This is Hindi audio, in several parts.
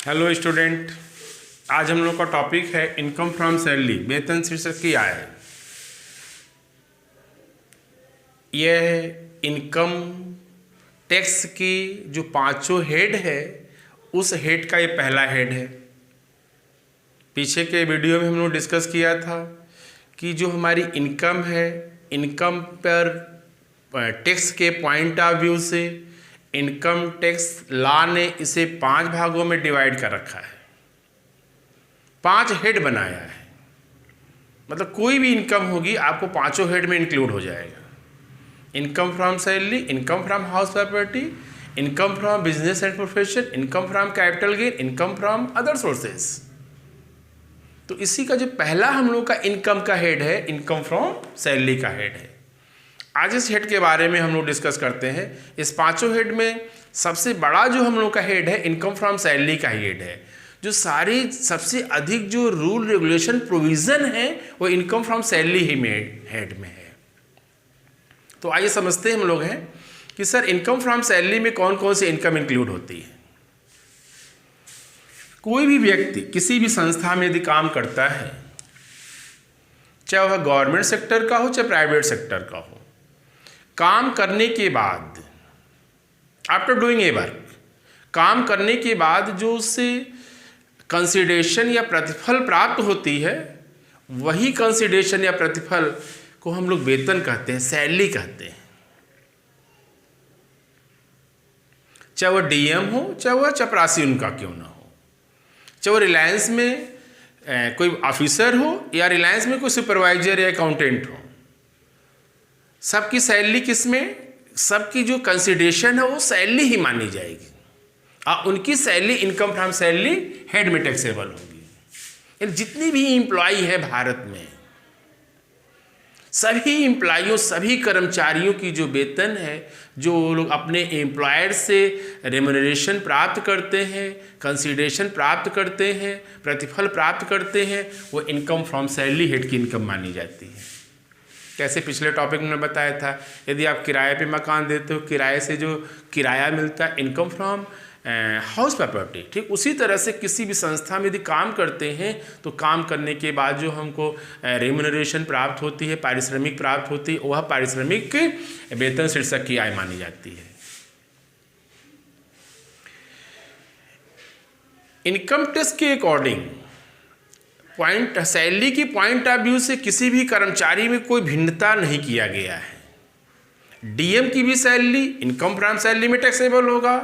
हेलो स्टूडेंट, आज हम लोग का टॉपिक है इनकम फ्रॉम सैलरी, वेतन शीर्षक की आय। यह इनकम टैक्स की जो पांचों हेड है उस हेड का ये पहला हेड है। पीछे के वीडियो में हम लोग डिस्कस किया था कि जो हमारी इनकम है, इनकम पर टैक्स के पॉइंट ऑफ व्यू से इनकम टैक्स लॉ ने इसे 5 भागों में डिवाइड कर रखा है, 5 हेड बनाया है। मतलब कोई भी इनकम होगी आपको पांचों हेड में इंक्लूड हो जाएगा। Income from salary, income from house property, income from business and profession, income from capital gain, income from other sources. तो इसी का जो पहला हम लोग का इनकम का हेड है, इनकम फ्रॉम सैलरी का हेड है। आज इस हेड के बारे में हम लोग डिस्कस करते हैं। इस पांचों हेड में सबसे बड़ा जो हम लोग का हेड है इनकम फ्रॉम सैलरी का हेड है। जो सारी सबसे अधिक जो रूल रेगुलेशन प्रोविजन है वो इनकम फ्रॉम सैलरी ही में हेड में है। तो आइए समझते हैं हम लोग हैं कि सर इनकम फ्रॉम सैलरी में कौन कौन सी इनकम इंक्लूड होती है। कोई भी व्यक्ति किसी भी संस्था में यदि काम करता है, चाहे वह गवर्नमेंट सेक्टर का हो चाहे प्राइवेट सेक्टर का हो, काम करने के बाद आफ्टर डूइंग ए वर्क, काम करने के बाद जो उससे कंसिडरेशन या प्रतिफल प्राप्त होती है, वही कंसिडरेशन या प्रतिफल को हम लोग वेतन कहते हैं, सैलरी कहते हैं। चाहे वह डीएम हो, चाहे वह चपरासी उनका क्यों ना हो, चाहे वो रिलायंस में कोई ऑफिसर हो या रिलायंस में कोई सुपरवाइजर या अकाउंटेंट हो, सबकी सैलरी किसमें, सबकी जो कंसिडरेशन है वो सैलरी ही मानी जाएगी और उनकी salary income from salary head में टैक्सेबल होगी। जितनी भी एम्प्लॉई है भारत में, सभी एम्प्लॉइयों, सभी कर्मचारियों की जो वेतन है, जो लोग अपने एम्प्लॉयर से रेम्यूनरेशन प्राप्त करते हैं, कंसिडरेशन प्राप्त करते हैं, प्रतिफल प्राप्त करते हैं, वो इनकम फ्रॉम सैलरी हेड की इनकम मानी जाती है। कैसे पिछले टॉपिक में बताया था, यदि आप किराए पे मकान देते हो, किराए से जो किराया मिलता है इनकम फ्रॉम हाउस प्रॉपर्टी, ठीक उसी तरह से किसी भी संस्था में यदि काम करते हैं तो काम करने के बाद जो हमको रेम्यूनरेशन प्राप्त होती है, पारिश्रमिक प्राप्त होती है, वह पारिश्रमिक वेतन शीर्षक की आय मानी जाती है। इनकम टैक्स के अकॉर्डिंग पॉइंट सैलरी की पॉइंट ऑफ व्यू से किसी भी कर्मचारी में कोई भिन्नता नहीं किया गया है। डीएम की भी सैलरी इनकम फ्रॉम सैलरी में टैक्सेबल होगा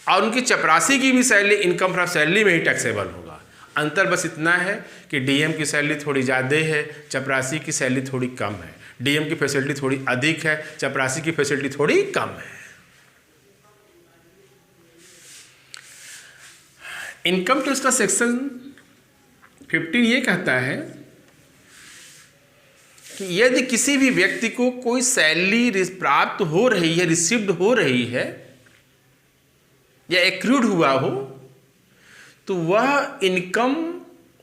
और उनकी चपरासी की भी सैलरी इनकम फ्रॉम सैलरी में ही टैक्सेबल होगा। अंतर बस इतना है कि डीएम की सैलरी थोड़ी ज़्यादा है, चपरासी की सैलरी थोड़ी कम है। डीएम की फैसिलिटी थोड़ी अधिक है, चपरासी की फैसिलिटी थोड़ी कम है। इनकम टैक्स का सेक्शन 15 ये कहता है कि यदि किसी भी व्यक्ति को कोई सैलरी प्राप्त हो रही है, रिसीव्ड हो रही है या एक्रूड हुआ हो, तो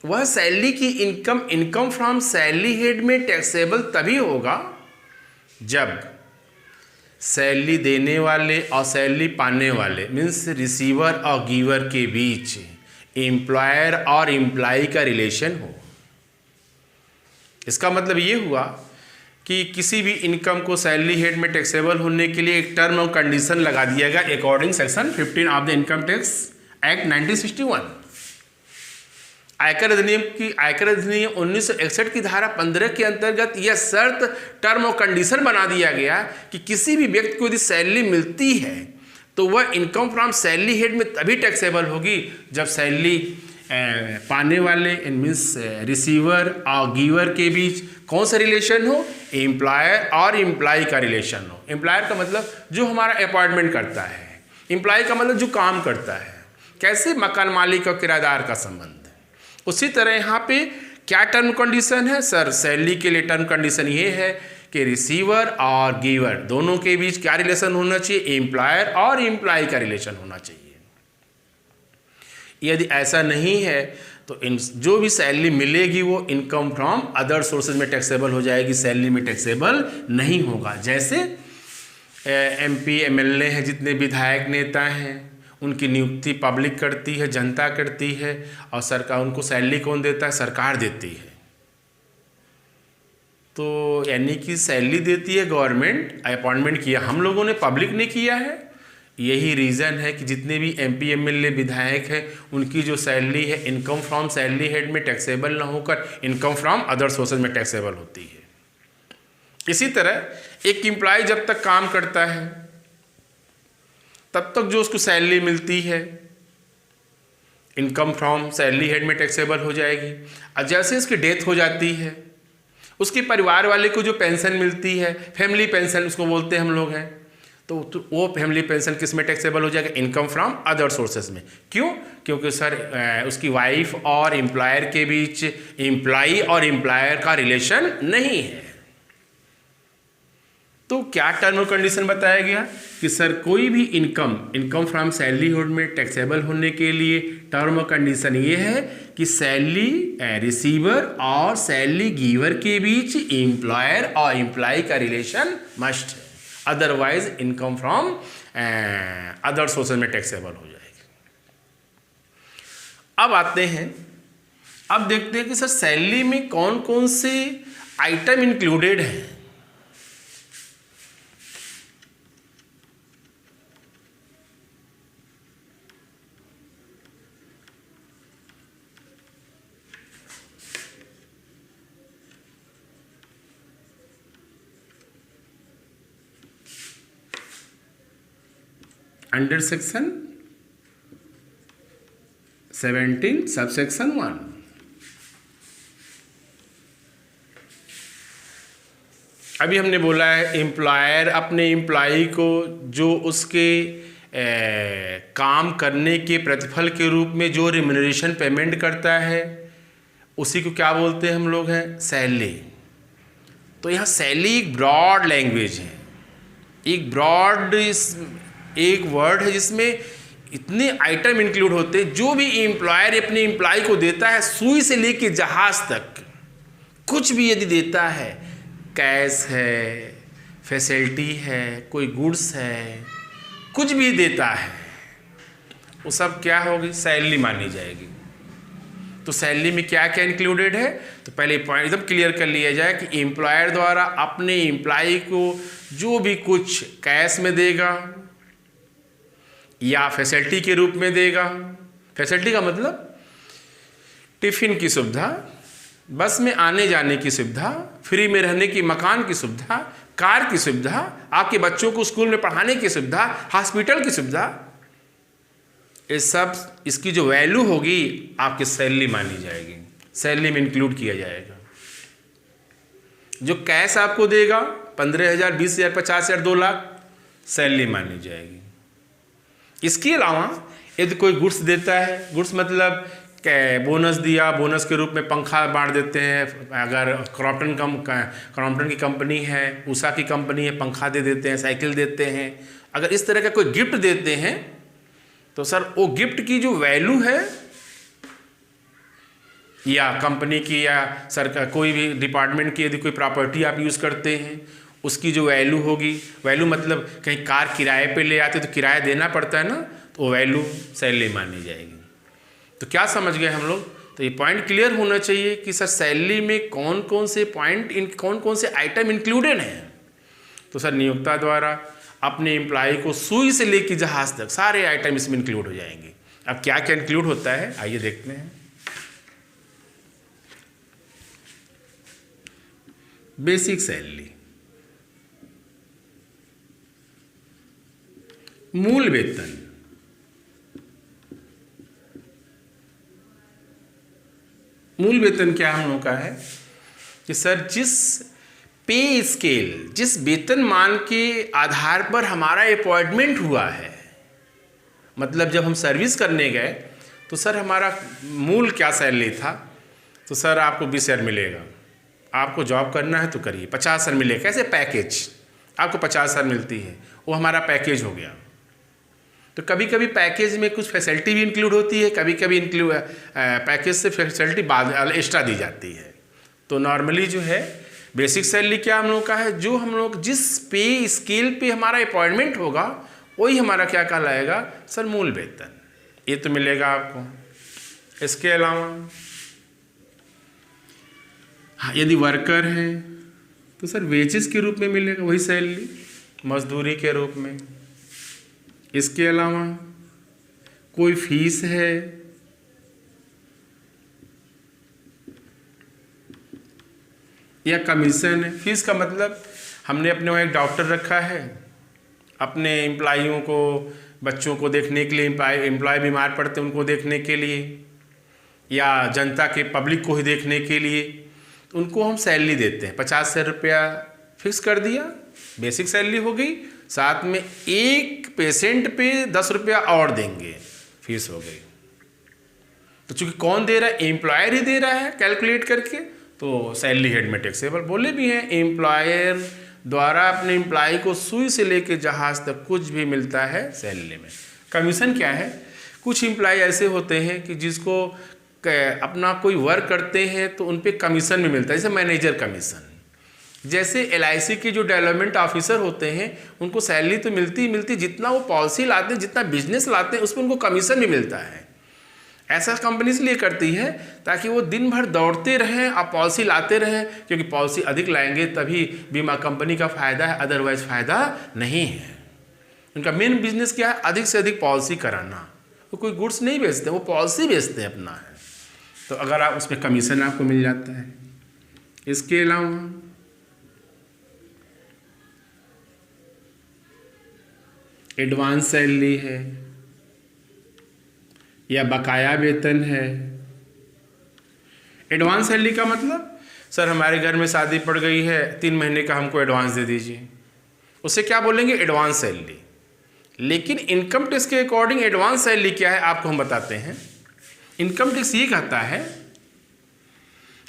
वह सैलरी की income income from salary head में टैक्सेबल तभी होगा जब सैलरी देने वाले और सैलरी पाने वाले मीन्स रिसीवर और गिवर के बीच एम्प्लॉयर और एम्प्लॉई का रिलेशन हो। इसका मतलब ये हुआ कि किसी भी इनकम को सैलरी हेड में टैक्सेबल होने के लिए एक टर्म और कंडीशन लगा दिया गया according section 15 of the income tax act 1961। आयकर अधिनियम 1961 की धारा 15 के अंतर्गत यह शर्त टर्म और कंडीशन बना दिया गया कि किसी भी व्यक्ति को यदि सैलरी मिलती है तो वह इनकम फ्रॉम सैलरी हेड में तभी टैक्सेबल होगी जब सैलरी पाने वाले मीन्स रिसीवर और गिवर के बीच कौन सा रिलेशन हो, एम्प्लॉयर और एम्प्लॉय का रिलेशन हो। एम्प्लॉयर का मतलब जो हमारा अपॉइंटमेंट करता है, एम्प्लॉय का मतलब जो काम करता है। कैसे, मकान मालिक और किराएदार का संबंध। उसी तरह यहाँ पे क्या टर्म कंडीशन है सर, सैलरी के लिए टर्म कंडीशन ये है कि रिसीवर और गिवर दोनों के बीच क्या रिलेशन होना चाहिए, एम्प्लॉयर और एम्प्लॉय का रिलेशन होना चाहिए। यदि ऐसा नहीं है तो जो भी सैलरी मिलेगी वो इनकम फ्रॉम अदर सोर्सेज में टैक्सेबल हो जाएगी, सैलरी में टैक्सेबल नहीं होगा। जैसे एमपी एमएलए हैं, जितने विधायक नेता हैं, उनकी नियुक्ति पब्लिक करती है, जनता करती है, और सरकार उनको सैलरी कौन देता है? सरकार देती है। तो यानी कि सैलरी देती है गवर्नमेंट, अपॉइंटमेंट किया हम लोगों ने, पब्लिक ने किया है। यही रीज़न है कि जितने भी MP MLA विधायक हैं उनकी जो सैलरी है इनकम फ्रॉम सैलरी हेड में टैक्सेबल ना होकर इनकम फ्रॉम अदर सोर्सेज में टैक्सेबल होती है। इसी तरह एक एम्प्लॉय जब तक काम करता है तब तक जो उसको सैलरी मिलती है इनकम फ्रॉम सैलरी हेड में टैक्सेबल हो जाएगी, और जैसे उसकी डेथ हो जाती है उसके परिवार वाले को जो पेंशन मिलती है, फैमिली पेंशन उसको बोलते हैं हम लोग हैं, तो वो फैमिली पेंशन किस में टैक्सेबल हो जाएगा? इनकम फ्रॉम अदर सोर्सेज में। क्यों? क्योंकि सर उसकी वाइफ और एम्प्लॉयर के बीच एम्प्लॉई और एम्प्लॉयर का रिलेशन नहीं है। तो क्या टर्म और कंडीशन बताया गया कि सर कोई भी इनकम फ्रॉम सैलरी हुड में टैक्सेबल होने के लिए टर्म और कंडीशन ये है कि सैलरी रिसीवर और सैलरी गिवर के बीच एम्प्लॉयर और एम्प्लॉय का रिलेशन मस्ट है, otherwise income from other sources में टैक्सेबल हो जाएगी। अब आते हैं, अब देखते हैं कि सर सैलरी में कौन कौन से आइटम इंक्लूडेड हैं। अंडर सेक्शन 17 सबसेक्शन 1 अभी हमने बोला है एम्प्लॉयर अपने एम्प्लॉई को जो उसके काम करने के प्रतिफल के रूप में जो रिम्यूनरेशन पेमेंट करता है उसी को क्या बोलते हैं हम लोग हैं? सैलरी। तो यहाँ सैलरी एक ब्रॉड लैंग्वेज है, एक ब्रॉड एक वर्ड है जिसमें इतने आइटम इंक्लूड होते हैं। जो भी एम्प्लॉयर अपने एम्प्लॉय को देता है, सुई से लेके जहाज तक कुछ भी यदि देता है, कैश है, फैसिलिटी है, कोई गुड्स है, कुछ भी देता है, वो सब क्या होगी? सैलरी मानी जाएगी। तो सैलरी में क्या क्या इंक्लूडेड है? तो पहले पॉइंट एकदम क्लियर कर लिया जाए कि एम्प्लॉयर द्वारा अपने एम्प्लॉय को जो भी कुछ कैश में देगा या फैसिलिटी के रूप में देगा। फैसिलिटी का मतलब टिफ़िन की सुविधा, बस में आने जाने की सुविधा, फ्री में रहने की मकान की सुविधा, कार की सुविधा, आपके बच्चों को स्कूल में पढ़ाने की सुविधा, हॉस्पिटल की सुविधा, ये सब इसकी जो वैल्यू होगी आपकी सैलरी मानी जाएगी, सैलरी में इंक्लूड किया जाएगा। जो कैश आपको देगा 15,000, 20,000, 50,000, 2 लाख, सैलरी मानी जाएगी। इसके अलावा यदि कोई गुड्स देता है, गुड्स मतलब बोनस दिया, बोनस के रूप में पंखा बांट देते हैं, अगर क्रॉम्पटन की कंपनी है, उषा की कंपनी है, पंखा दे देते हैं, साइकिल देते हैं, अगर इस तरह का कोई गिफ्ट देते हैं तो सर वो गिफ्ट की जो वैल्यू है या कंपनी की या सरकार कोई भी डिपार्टमेंट की यदि कोई प्रॉपर्टी आप यूज़ करते हैं उसकी जो वैल्यू होगी, वैल्यू मतलब कहीं कार किराए पे ले आते तो किराया देना पड़ता है ना, तो वो वैल्यू सैलरी मानी जाएगी। तो क्या समझ गए हम लोग? तो ये पॉइंट क्लियर होना चाहिए कि सर सैलरी में कौन कौन से पॉइंट कौन कौन से आइटम इंक्लूडेड हैं। तो सर नियोक्ता द्वारा अपने एम्प्लॉय को सुई से लेकर जहाज तक सारे आइटम इसमें इंक्लूड हो जाएंगे। अब क्या क्या इंक्लूड होता है आइए देखते हैं। बेसिक सैलरी, मूल वेतन, मूल वेतन क्या हम लोगों का है कि सर जिस पे स्केल, जिस वेतन मान के आधार पर हमारा अपॉइंटमेंट हुआ है, मतलब जब हम सर्विस करने गए तो सर हमारा मूल क्या सैलरी था, तो सर आपको 20,000 मिलेगा, आपको जॉब करना है तो करिए, 50,000 मिलेगा। कैसे? पैकेज, आपको 50,000 मिलती है, वो हमारा पैकेज हो गया। तो कभी कभी पैकेज में कुछ फैसिलिटी भी इंक्लूड होती है, कभी कभी पैकेज से फैसिलिटी बाद एक्स्ट्रा दी जाती है। तो नॉर्मली जो है बेसिक सैलरी क्या हम लोग का है, जो हम लोग जिस पे स्केल पे हमारा अपॉइंटमेंट होगा वही हमारा क्या कहलाएगा सर, मूल वेतन। ये तो मिलेगा आपको। इसके अलावा हाँ, यदि वर्कर है तो सर वेजेस के रूप में मिलेगा, वही सैलरी मजदूरी के रूप में। इसके अलावा कोई फीस है या कमीशन है। फीस का मतलब हमने अपने वहाँ एक डॉक्टर रखा है, अपने एम्प्लॉइयों को, बच्चों को देखने के लिए, एम्प्लॉय बीमार पड़ते हैं उनको देखने के लिए, या जनता के पब्लिक को ही देखने के लिए, तो उनको हम सैलरी देते हैं। 50,000 रुपया फिक्स कर दिया, बेसिक सैलरी हो गई, साथ में एक पेशेंट पे 10 रुपया और देंगे, फीस हो गई। तो चूंकि कौन दे रहा है, एम्प्लॉयर ही दे रहा है कैलकुलेट करके, तो सैलरी हेड में टैक्सेबल। बोले भी हैं एम्प्लॉयर द्वारा अपने एम्प्लॉय को सुई से लेके जहाज तक कुछ भी मिलता है सैलरी में। कमीशन क्या है, कुछ एम्प्लॉय ऐसे होते हैं कि जिसको अपना कोई वर्क करते हैं तो उन पे कमीशन भी मिलता है, जैसे मैनेजर कमीशन। जैसे LIC के जो डेवलपमेंट ऑफिसर होते हैं उनको सैलरी तो मिलती ही मिलती, जितना वो पॉलिसी लाते हैं, जितना बिजनेस लाते हैं, उस पर उनको कमीशन भी मिलता है। ऐसा कंपनी इसलिए करती है ताकि वो दिन भर दौड़ते रहें और पॉलिसी लाते रहें, क्योंकि पॉलिसी अधिक लाएंगे तभी बीमा कंपनी का फ़ायदा है, अदरवाइज फ़ायदा नहीं है। उनका मेन बिजनेस क्या है, अधिक से अधिक पॉलिसी कराना। वो कोई गुड्स नहीं बेचते, वो पॉलिसी बेचते हैं अपना है। तो अगर आप उस पर कमीशन आपको मिल जाता है। इसके अलावा एडवांस सैलरी है या बकाया वेतन है। एडवांस सैलरी का मतलब सर हमारे घर में शादी पड़ गई है, 3 महीने का हमको एडवांस दे दीजिए, उसे क्या बोलेंगे, एडवांस सैलरी। लेकिन इनकम टैक्स के अकॉर्डिंग एडवांस सैलरी क्या है आपको हम बताते हैं। इनकम टैक्स ये कहता है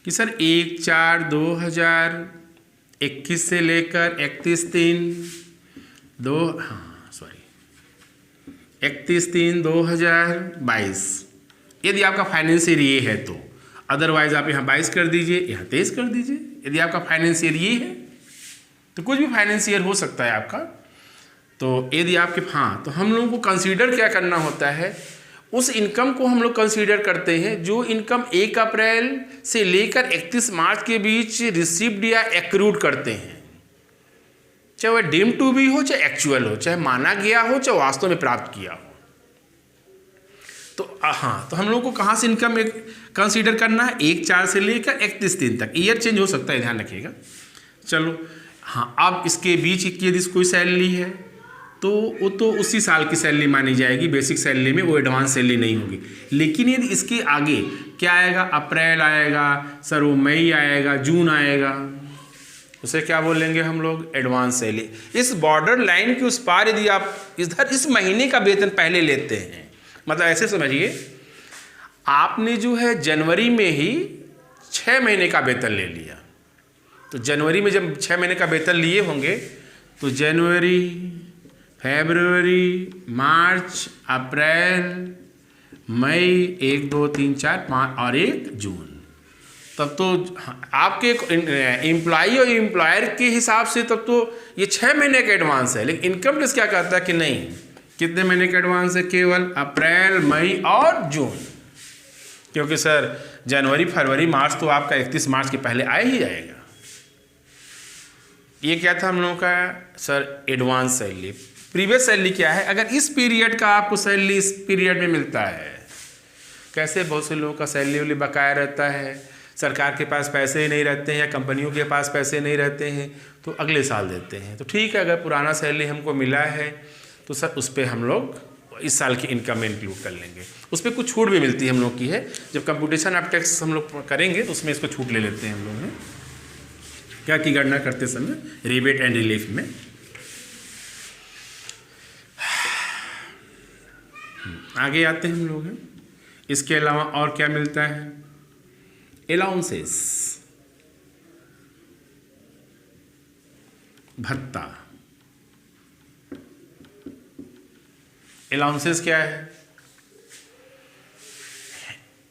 कि सर 1/4/2021 से लेकर 31/3/2022 यदि आपका फाइनेंशियल ये है तो, अदरवाइज आप यहाँ 22 कर दीजिए, यहाँ 23 कर दीजिए। यदि आपका फाइनेंशियल ये है तो कुछ भी फाइनेंशियल हो सकता है आपका। तो यदि आपके हाँ, तो हम लोगों को कंसीडर क्या करना होता है, उस इनकम को हम लोग कंसीडर करते हैं जो इनकम 1 अप्रैल से लेकर 31 मार्च के बीच रिसीव्ड या एक्रूड करते हैं, चाहे वह डीम टू बी हो, चाहे एक्चुअल हो, चाहे माना गया हो, चाहे वास्तव में प्राप्त किया हो। तो हाँ, तो हम लोग को कहाँ से इनकम कंसीडर करना है, 1/4 से लेकर 31/3 तक। ईयर चेंज हो सकता है, ध्यान रखिएगा। चलो हाँ, अब इसके बीच की यदि कोई सैलरी है तो वो तो उसी साल की सैलरी मानी जाएगी, बेसिक सैलरी में, वो एडवांस सैलरी नहीं होगी। लेकिन यदि इसके आगे क्या आएगा, अप्रैल आएगा सर, वो मई आएगा, जून आएगा, उसे क्या बोलेंगे हम लोग, एडवांस सैलरी। इस बॉर्डर लाइन के उस पार यदि आप इधर इस महीने का वेतन पहले लेते हैं, मतलब ऐसे समझिए आपने जो है जनवरी में ही 6 महीने का वेतन ले लिया, तो जनवरी में जब 6 महीने का वेतन लिए होंगे तो जनवरी, फरवरी, मार्च, अप्रैल, मई, 1 2 3 4 5 और 1 जून, तब तो आपके एम्प्लॉई और एम्प्लॉयर के हिसाब से तब तो ये 6 महीने का एडवांस है। लेकिन इनकम टैक्स क्या कहता है कि नहीं, कितने महीने का एडवांस है, केवल अप्रैल, मई और जून। क्योंकि सर जनवरी, फरवरी, मार्च तो आपका 31 मार्च के पहले आया ही आएगा। ये क्या था हम लोगों का sir, advance salary. Previous salary क्या है, अगर इस पीरियड का आपको सैलरी इस पीरियड में मिलता है, कैसे बहुत से लोगों का सैलरी वाली बकाया रहता है, सरकार के पास पैसे ही नहीं रहते हैं या कंपनियों के पास पैसे नहीं रहते हैं तो अगले साल देते हैं। तो ठीक है, अगर पुराना सैलरी हमको मिला है तो सर उस पर हम लोग इस साल की इनकम में इंक्लूड कर लेंगे। उस पर कुछ छूट भी मिलती है हम लोग की है, जब कंप्यूटेशन ऑफ टैक्स हम लोग करेंगे तो उसमें इसको छूट ले लेते हैं हम लोग ने, क्या की गणना करते समय, रिबेट एंड रिलीफ में। आगे आते हैं हम लोग हैं। इसके अलावा और क्या मिलता है, अलाउंसेस, भत्ता। अलाउंसेस क्या है,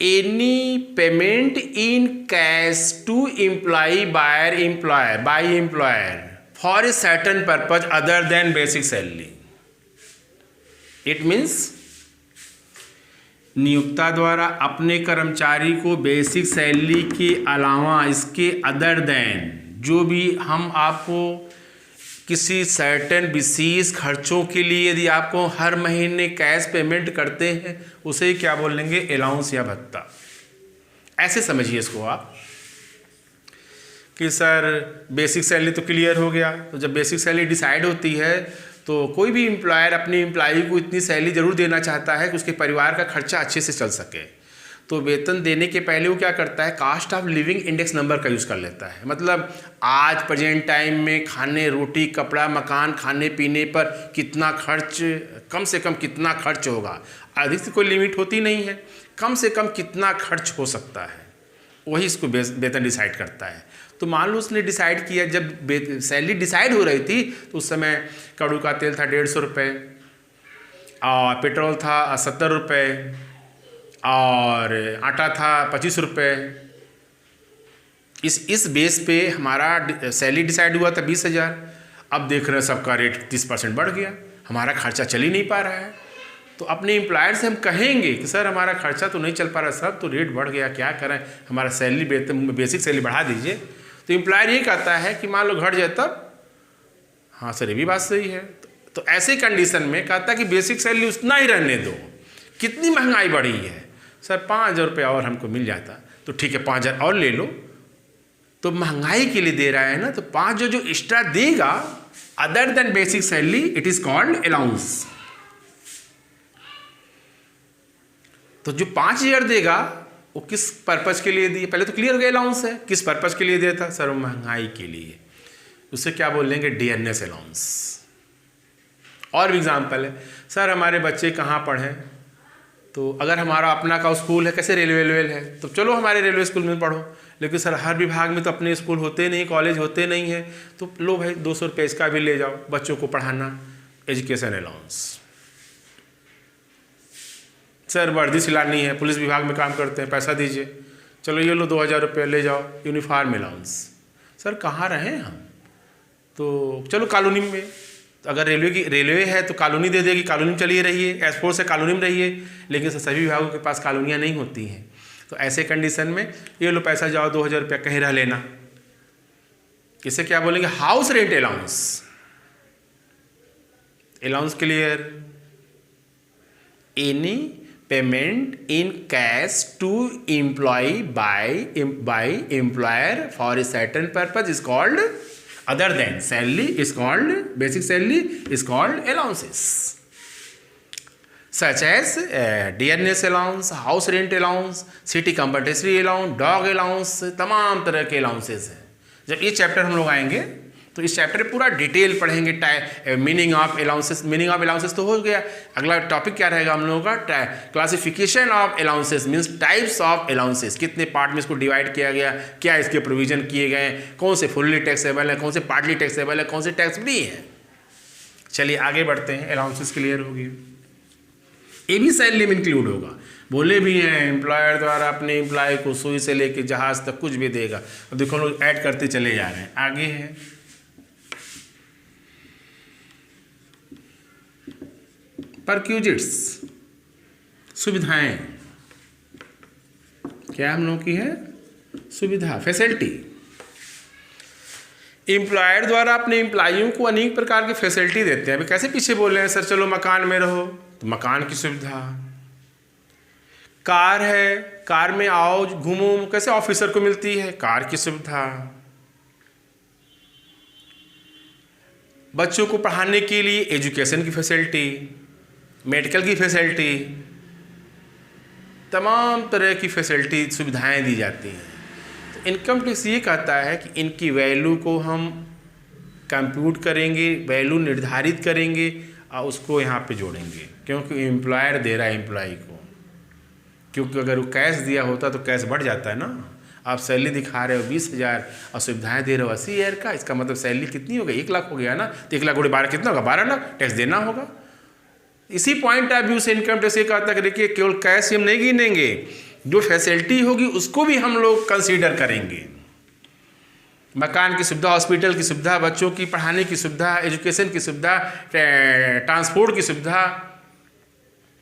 any payment in cash to employ by employer for a certain purpose other than basic salary. It means नियोक्ता द्वारा अपने कर्मचारी को बेसिक सैलरी के अलावा इसके अदर देन जो भी हम आपको किसी सर्टेन विशेष खर्चों के लिए यदि आपको हर महीने कैश पेमेंट करते हैं उसे क्या बोलेंगे, अलाउंस या भत्ता। ऐसे समझिए इसको आप कि सर बेसिक सैलरी तो क्लियर हो गया, तो जब बेसिक सैलरी डिसाइड होती है तो कोई भी एम्प्लॉयर अपनी एम्प्लॉई को इतनी सैलरी ज़रूर देना चाहता है कि उसके परिवार का खर्चा अच्छे से चल सके। तो वेतन देने के पहले वो क्या करता है, cost of living index number का यूज़ कर लेता है। मतलब आज प्रेजेंट टाइम में खाने, रोटी, कपड़ा, मकान, खाने पीने पर कितना खर्च, कम से कम कितना खर्च होगा, अधिक से कोई लिमिट होती नहीं है, कम से कम कितना खर्च हो सकता है, वही इसको वेतन डिसाइड करता है। तो मान लो उसने डिसाइड किया, जब सैलरी डिसाइड हो रही थी तो उस समय कड़ू का तेल था 150 रुपये और पेट्रोल था 70 रुपये और आटा था 25 रुपये। इस बेस पे हमारा सैलरी डिसाइड हुआ था 20,000। अब देख रहे हैं सबका रेट 30% बढ़ गया, हमारा खर्चा चल ही नहीं पा रहा है। तो अपने एम्प्लॉयर से हम कहेंगे कि सर हमारा खर्चा तो नहीं चल पा रहा, सब तो रेट बढ़ गया, क्या करें, हमारा सैलरी बेसिक सैलरी बढ़ा दीजिए। तो एम्प्लॉयर ये कहता है कि मान लो घट जाए तब, हाँ सर ये भी बात सही है। तो ऐसे कंडीशन में कहता है कि बेसिक सैलरी उतना ही रहने दो, कितनी महंगाई बढ़ी है, सर 5,000 रुपये और हमको मिल जाता तो ठीक है 5,000 और ले लो। तो महंगाई के लिए दे रहा है ना, तो 5,000 जो एक्स्ट्रा देगा other than basic salary, it is called allowance. तो जो 5,000 देगा वो किस पर्पज के लिए दिए, पहले तो क्लियर हो गया अलाउंस है, किस पर्पज के लिए दिया था, सर महंगाई के लिए। उसे क्या बोलेंगे, डियरनेस अलाउंस। और भी एग्जाम्पल है, सर हमारे बच्चे कहाँ पढ़ें, तो अगर हमारा अपना का स्कूल है, कैसे रेलवे है, तो चलो हमारे रेलवे स्कूल में पढ़ो, लेकिन सर हर विभाग में तो अपने स्कूल होते नहीं, कॉलेज होते नहीं है, तो लो भाई 200 रुपये इसका भी ले जाओ, बच्चों को पढ़ाना, एजुकेशन अलाउंस। सर वर्दी सिलानी है, पुलिस विभाग में काम करते हैं, पैसा दीजिए, चलो ये लो 2,000 रुपये ले जाओ, यूनिफॉर्म अलाउंस। सर कहाँ रहें हम, तो चलो कॉलोनी में, तो अगर रेलवे है तो कॉलोनी दे देगी, कॉलोनी में चलिए रहिए, एयरफोर्स है कॉलोनी में रहिए, लेकिन सभी विभागों के पास कॉलोनियाँ नहीं होती हैं। तो ऐसे कंडीशन में ये लो पैसा जाओ 2,000 रुपया कहीं रह लेना, इसे क्या बोलेंगे, house rent allowance. Allowance clear, any payment in cash to employ by employer for a certain purpose is called, other than salary is called, basic salary is called allowances, such as dearness allowance, house rent allowance, city compensatory allowance, dog allowance, तमाम तरह के allowances हैं। जब ये चैप्टर हम लोग आएंगे तो इस चैप्टर में पूरा डिटेल पढ़ेंगे। मीनिंग ऑफ अलाउंसेस तो हो गया, अगला टॉपिक क्या रहेगा हम लोगों का, classification of allowances, means types of allowances, कितने पार्ट में इसको डिवाइड किया गया, क्या इसके प्रोविजन किए गए, कौन से फुल्ली टैक्सेबल है, कौन से पार्टली टैक्सेबल है, कौन से टैक्स फ्री है। चलिए आगे बढ़ते हैं, अलाउंसेस क्लियर होगी, ये भी सैलरी में इंक्लूड होगा। बोले भी हैं एम्प्लॉयर द्वारा अपने एम्प्लॉय को सुई से लेके जहाज तक कुछ भी देगा। अब देखो लोग ऐड करते चले जा रहे हैं, आगे है परक्यूजिट्स, सुविधाएं, क्या हम लोगों की है, सुविधा, फैसिलिटी। एम्प्लॉयर द्वारा अपने एम्प्लॉइयों को अनेक प्रकार की फैसिलिटी देते हैं। अभी कैसे पीछे बोल रहे हैं, सर चलो मकान में रहो, तो मकान की सुविधा, कार है, कार में आओ घूमो, कैसे ऑफिसर को मिलती है, कार की सुविधा, बच्चों को पढ़ाने के लिए एजुकेशन की फैसिलिटी, मेडिकल की फैसिलिटी, तमाम तरह की फैसिलिटी सुविधाएं दी जाती हैं। तो इनकम टैक्स ये कहता है कि इनकी वैल्यू को हम कंप्यूट करेंगे, वैल्यू निर्धारित करेंगे और उसको यहाँ पे जोड़ेंगे, क्योंकि एम्प्लॉयर दे रहा है एम्प्लॉय को। क्योंकि अगर वो कैश दिया होता तो कैश बढ़ जाता है ना, आप सैलरी दिखा रहे हो 20,000 और सुविधाएं दे रहे हो 80,000 का, इसका मतलब सैलरी कितनी हो गई, 1 लाख हो गया ना, तो 1 लाख गुणे 12 कितना होगा, 12 लाख टैक्स देना होगा। इसी पॉइंट ऑफ व्यू से इनकम टैक्स ये कहता है कि देखिए केवल कैश हम नहीं गिनेंगे, जो फैसिलिटी होगी उसको भी हम लोग कंसीडर करेंगे। मकान की सुविधा, हॉस्पिटल की सुविधा, बच्चों की पढ़ाने की सुविधा, एजुकेशन की सुविधा, ट्रांसपोर्ट की सुविधा,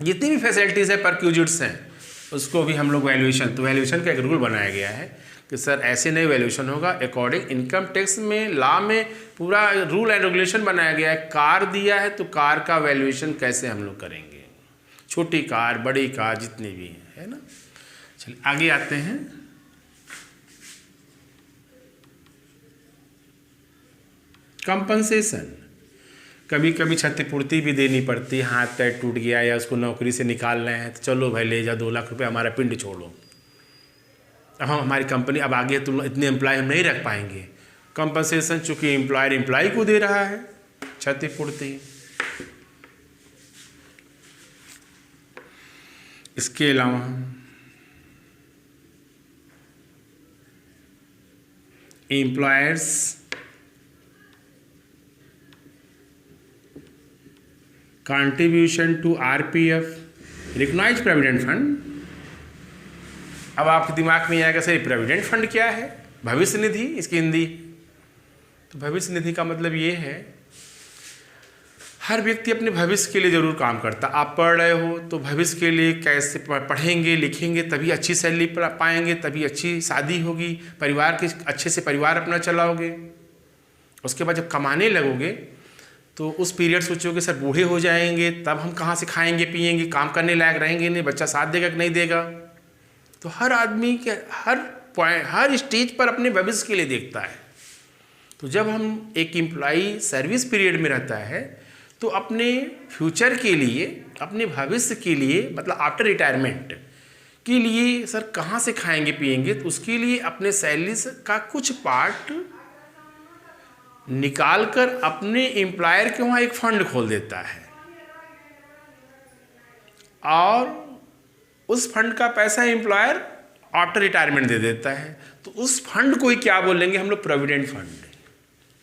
जितनी भी फैसिलिटीज़ है परक्यूजिट्स हैं उसको भी हम लोग वैल्यूएशन, तो वैल्यूएशन का एक रूल बनाया गया है कि सर ऐसे नहीं वैल्यूएशन होगा, अकॉर्डिंग इनकम टैक्स में लॉ में पूरा रूल एंड रेगुलेशन बनाया गया है। कार दिया है तो कार का वैल्यूएशन कैसे हम लोग करेंगे, छोटी कार बड़ी कार जितनी भी है ना। चलिए आगे आते हैं। कंपनसेशन, कभी कभी क्षतिपूर्ति भी देनी पड़ती है, हाथ पैर टूट गया या उसको नौकरी से निकाल रहे हैं तो चलो भाई ले जाओ 2 लाख रुपए हमारा पिंड छोड़ो, अब हम हमारी कंपनी अब आगे तुम इतने एम्प्लॉय हम नहीं रख पाएंगे। कंपनसेशन चूंकि एम्प्लॉयर एम्प्लॉय को दे रहा है क्षतिपूर्ति। इसके अलावा employers contribution to RPF recognised provident fund. अब आपके दिमाग में आएगा सर प्रोविडेंट फंड क्या है, भविष्य निधि इसकी हिंदी। तो भविष्य निधि का मतलब ये है हर व्यक्ति अपने भविष्य के लिए जरूर काम करता। आप पढ़ रहे हो तो भविष्य के लिए कैसे पढ़ेंगे लिखेंगे तभी अच्छी सैलरी पाएंगे, तभी अच्छी शादी होगी, परिवार के अच्छे से परिवार अपना चलाओगे। उसके बाद जब कमाने लगोगे तो उस पीरियड सोचोगे सर बूढ़े हो जाएंगे तब हम कहाँ से खाएंगे पिएंगे, काम करने लायक रहेंगे नहीं, बच्चा साथ देगा कि नहीं देगा। तो हर आदमी के हर स्टेज पर अपने भविष्य के लिए देखता है। तो जब हम एक एम्प्लॉई सर्विस पीरियड में रहता है तो अपने फ्यूचर के लिए, अपने भविष्य के लिए, मतलब आफ्टर रिटायरमेंट के लिए सर कहाँ से खाएंगे पिएंगे, तो उसके लिए अपने सैलरी का कुछ पार्ट निकाल कर अपने एम्प्लॉयर के वहाँ एक फंड खोल देता है और उस फंड का पैसा एम्प्लॉयर आफ्टर रिटायरमेंट दे देता है। तो उस फंड को ही क्या बोलेंगे हम लोग, प्रोविडेंट फंड।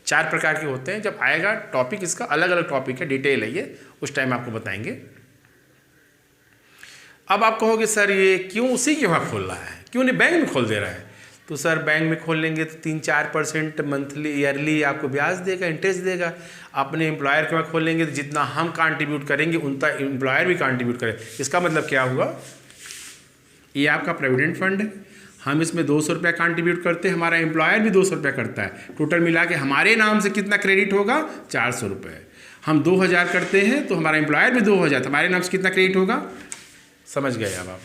4 प्रकार के होते हैं, जब आएगा टॉपिक इसका अलग अलग टॉपिक है, डिटेल है ये, उस टाइम आपको बताएंगे। अब आप कहोगे सर ये क्यों उसी के वहाँ खोल रहा है, क्यों नहीं बैंक में खोल दे रहा है। तो सर बैंक में खोल लेंगे तो 3-4% मंथली ईयरली आपको ब्याज देगा, इंटरेस्ट देगा। अपने एम्प्लॉयर के वहाँ खोल लेंगे तो जितना हम कंट्रीब्यूट करेंगे उतना एम्प्लॉयर भी कंट्रीब्यूट करे। इसका मतलब क्या हुआ, ये आपका प्रोविडेंट फंड है, हम इसमें 200 रुपया कंट्रीब्यूट करते हैं, हमारा एम्प्लॉयर भी 200 रुपया करता है, टोटल मिला के हमारे नाम से कितना क्रेडिट होगा, 400 रुपये। हम 2000 करते हैं तो हमारा एम्प्लॉयर भी 2000, हमारे नाम से कितना क्रेडिट होगा, समझ गए अब आप।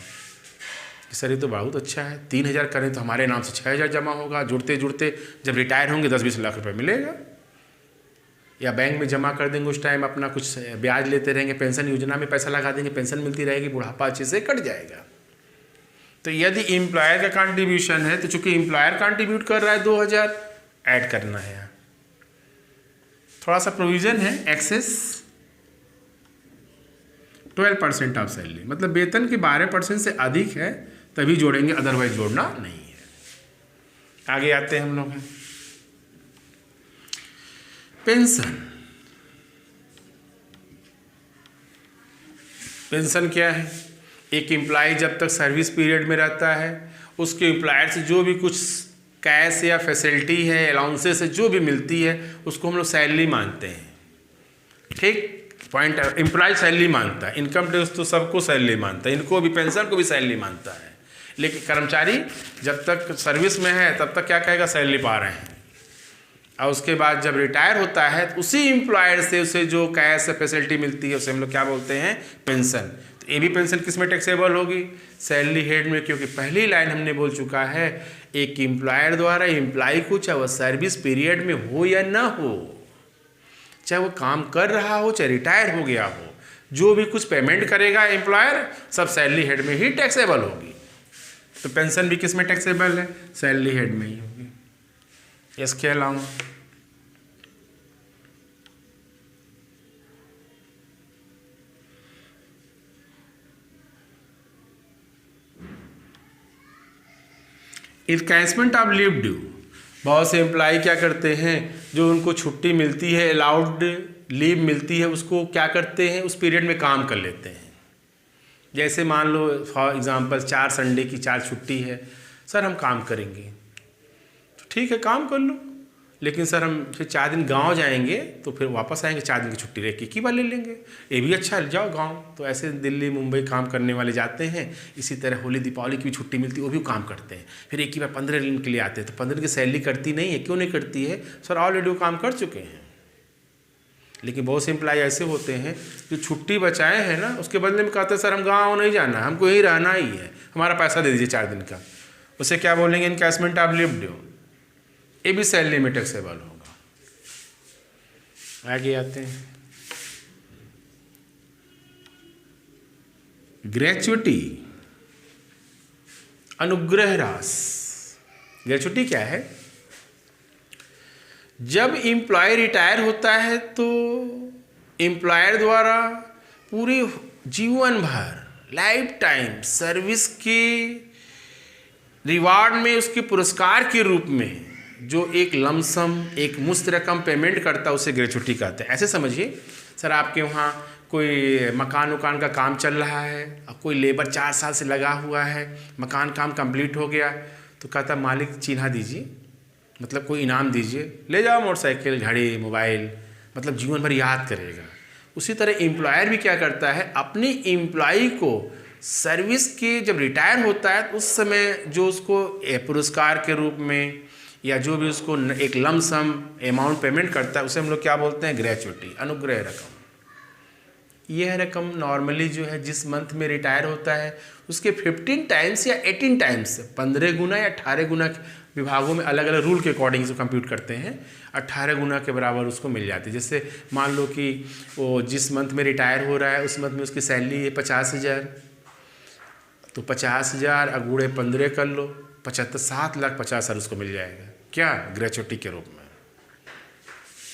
सर ये तो बहुत अच्छा है, 3000 करें तो हमारे नाम से 6000 जमा होगा, जुड़ते जुड़ते जब रिटायर होंगे 10-20 लाख रुपए मिलेगा। या बैंक में जमा कर देंगे, उस टाइम अपना कुछ ब्याज लेते रहेंगे, पेंशन योजना में पैसा लगा देंगे, पेंशन मिलती रहेगी, बुढ़ापा अच्छे से कट जाएगा। तो यदि एम्प्लॉयर का कंट्रीब्यूशन है तो चूंकि एम्प्लॉयर कंट्रीब्यूट कर रहा है 2000 ऐड करना है। यहाँ थोड़ा सा प्रोविजन है, एक्सेस 12% ऑफ सैलरी, मतलब वेतन के 12% से अधिक है तभी जोड़ेंगे, अदरवाइज जोड़ना नहीं है। आगे आते हैं हम लोग हैं पेंशन। पेंशन क्या है, एक एम्प्लॉय जब तक सर्विस पीरियड में रहता है उसके एम्प्लॉयर से जो भी कुछ कैश या फैसिलिटी है, अलाउंसेस है, जो भी मिलती है उसको हम लोग सैलरी मानते हैं। ठीक पॉइंट, एम्प्लॉय सैलरी मानता है, इनकम टैक्स तो सबको सैलरी मानता है, इनको भी पेंशन को भी सैलरी मानता है। लेकिन कर्मचारी जब तक सर्विस में है तब तक क्या कहेगा, सैलरी पा रहे हैं। और उसके बाद जब रिटायर होता है तो उसी एम्प्लॉयर से उसे जो कैश फैसिलिटी मिलती है उसे हम लोग क्या बोलते हैं, पेंशन। तो ये भी पेंशन किस में टैक्सेबल होगी, सैलरी हेड में, क्योंकि पहली लाइन हमने बोल चुका है एक एम्प्लॉयर द्वारा एम्प्लॉय को, चाहे वह सर्विस पीरियड में हो या ना हो, चाहे वो काम कर रहा हो चाहे रिटायर हो गया हो, जो भी कुछ पेमेंट करेगा एम्प्लॉयर सब सैलरी हेड में ही टैक्सेबल होगी। तो पेंशन भी किस में टैक्सेबल है, सैलरी हेड में ही होगी। इसके अलावा इनकैशमेंट ऑफ लीव ड्यू, बहुत से एम्प्लॉय क्या करते हैं, जो उनको छुट्टी मिलती है, अलाउड लीव मिलती है, उसको क्या करते हैं, उस पीरियड में काम कर लेते हैं। जैसे मान लो फॉर एग्जांपल 4 संडे की 4 छुट्टी है, सर हम काम करेंगे, तो ठीक है काम कर लो, लेकिन सर हम फिर 4 दिन गांव जाएंगे तो फिर वापस आएंगे, 4 दिन की छुट्टी रह के एक ही बार ले लेंगे, ये भी अच्छा है, जाओ गांव। तो ऐसे दिल्ली मुंबई काम करने वाले जाते हैं। इसी तरह होली दीपावली की भी छुट्टी मिलती है, वो भी काम करते हैं, फिर एक ही बार 15 दिन के लिए आते हैं। तो 15 दिन की सैलरी करती नहीं है, क्यों नहीं करती है? सर ऑलरेडी वो काम कर चुके हैं। लेकिन बहुत से एम्प्लॉय ऐसे होते हैं जो छुट्टी बचाए हैं ना, उसके बदले में कहते हैं सर हम गाँव नहीं जाना, हमको यहीं रहना ही है, हमारा पैसा दे दीजिए 4 दिन का। उसे क्या बोलेंगे? इनकैशमेंट ऑफ लीव ड्यू, ये भी सैलरी में टैक्सेबल होगा। आगे आते हैं, ग्रेच्युटी, अनुग्रह राशि। ग्रेच्युटी क्या है? जब एम्प्लॉय रिटायर होता है तो एम्प्लॉयर द्वारा पूरे जीवन भर लाइफ टाइम सर्विस के रिवार्ड में, उसके पुरस्कार के रूप में जो एक लमसम, एक मुश्त रकम पेमेंट करता है, उसे ग्रेच्युटी कहते हैं। ऐसे समझिए सर आपके वहाँ कोई मकान उकान का काम चल रहा है, और कोई लेबर 4 साल से लगा हुआ है, मकान काम कंप्लीट हो गया, तो कहता मालिक चिन्हा दीजिए, मतलब कोई इनाम दीजिए, ले जाओ मोटरसाइकिल, घड़ी, मोबाइल, मतलब जीवन भर याद करेगा। उसी तरह एम्प्लॉयर भी क्या करता है, अपने एम्प्लॉई को सर्विस के जब रिटायर होता है उस समय जो उसको पुरस्कार के रूप में या जो भी उसको एक लमसम अमाउंट पेमेंट करता है, उसे हम लोग क्या बोलते हैं? ग्रेच्युटी, अनुग्रह रकम। यह रकम नॉर्मली जो है जिस मंथ में रिटायर होता है उसके 15 टाइम्स या 18 टाइम्स, 15 गुना या 18 गुना विभागों में अलग अलग रूल के अकॉर्डिंग से कंप्यूट करते हैं, 18 गुना के बराबर उसको मिल जाती है। जैसे मान लो कि वो जिस मंथ में रिटायर हो रहा है उस मंथ में उसकी सैलरी है 50,000, तो 50,000 अगूढ़े 15 कर लो, 7,50,000 उसको मिल जाएगा, क्या? ग्रेच्युटी के रूप में।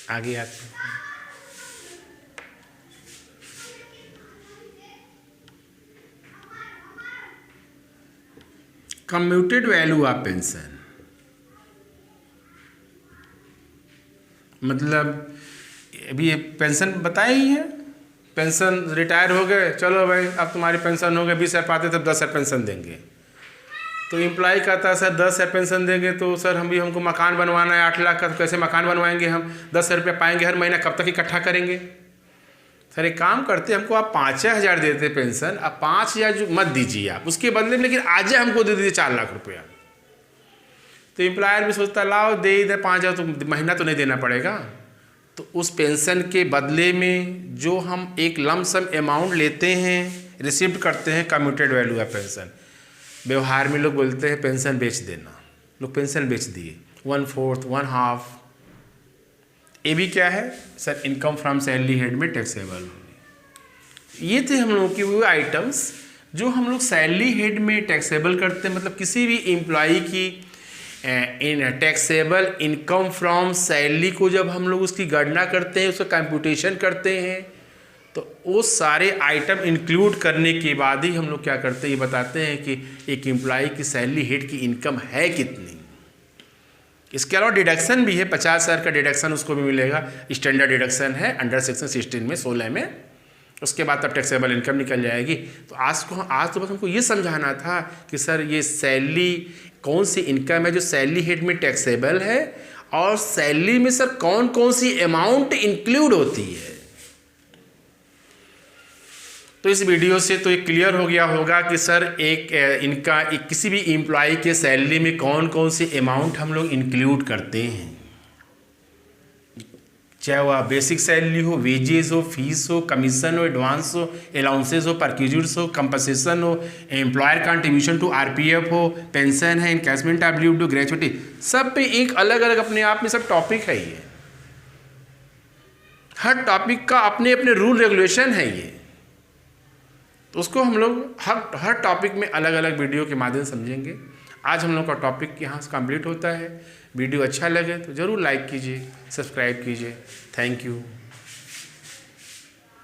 आगे आते हैं, कम्यूटेड वैल्यू ऑफ पेंशन। मतलब अभी ये पेंशन बताया ही है, पेंशन रिटायर हो गए, चलो भाई अब तुम्हारी पेंशन हो गई, 20,000 पाते तब 10,000 पेंशन देंगे। तो एम्प्लॉय कहता है सर 10,000 पेंशन देंगे तो सर हमको मकान बनवाना है 8 लाख का, तो कैसे मकान बनवाएंगे हम? 10,000 रुपये पाएंगे हर महीना, कब तक इकट्ठा करेंगे? सर एक काम करते, हमको आप 5,000 देते पेंशन, अब 5,000 जो मत दीजिए आप, उसके बदले में लेकिन आज हमको दे दीजिए 4 लाख रुपया। तो एम्प्लॉयर भी सोचता लाओ दे इधर 5,000, तो महीना तो नहीं देना पड़ेगा। तो उस पेंशन के बदले में जो हम एक लमसम अमाउंट लेते हैं, रिसीव करते हैं, कम्यूटेड वैल्यू ऑफ पेंशन। व्यवहार में लोग बोलते हैं पेंशन बेच देना, लोग पेंशन बेच दिए, 1/4, 1/2। ये भी क्या है sir? Income from salary head में टैक्सेबल। ये थे हम लोग के वो आइटम्स जो हम लोग सैलरी हेड में टैक्सेबल करते हैं। मतलब किसी भी एम्प्लॉई की in taxable income from salary को जब हम लोग उसकी गणना करते हैं, उसका कंप्यूटेशन करते हैं, तो वो सारे आइटम इंक्लूड करने के बाद ही हम लोग क्या करते हैं, ये बताते हैं कि एक एम्प्लॉई की सैलरी हेड की इनकम है कितनी। इसके अलावा डिडक्शन भी है, 50,000 का डिडक्शन उसको भी मिलेगा, स्टैंडर्ड डिडक्शन है अंडर सेक्शन 16 में, 16 में। उसके बाद तब टैक्सेबल इनकम निकल जाएगी। तो आज तो बस हमको ये समझाना था कि सर ये सैलरी कौन सी इनकम है जो सैलरी हेड में टैक्सेबल है, और सैलरी में सर कौन कौन सी अमाउंट इंक्लूड होती है। तो इस वीडियो से तो ये क्लियर हो गया होगा कि सर किसी भी एम्प्लॉय के सैलरी में कौन कौन सी अमाउंट हम लोग इंक्लूड करते हैं, चाहे वह बेसिक सैलरी हो, वेजेस हो, फीस हो, कमीशन हो, एडवांस हो, अलाउंसेस हो, परक्यूजर्स हो, कंपनसेशन हो, एम्प्लॉयर कंट्रीब्यूशन टू आरपीएफ हो, पेंशन है, encashment of leave due, gratuity, सब पे एक अलग अलग अपने आप में सब टॉपिक है। ये हर टॉपिक का अपने अपने रूल रेगुलेशन है। ये तो उसको हम लोग हर टॉपिक में अलग अलग वीडियो के माध्यम से समझेंगे। आज हम लोग का टॉपिक यहाँ से कंप्लीट होता है। वीडियो अच्छा लगे तो ज़रूर लाइक कीजिए, सब्सक्राइब कीजिए। Thank you.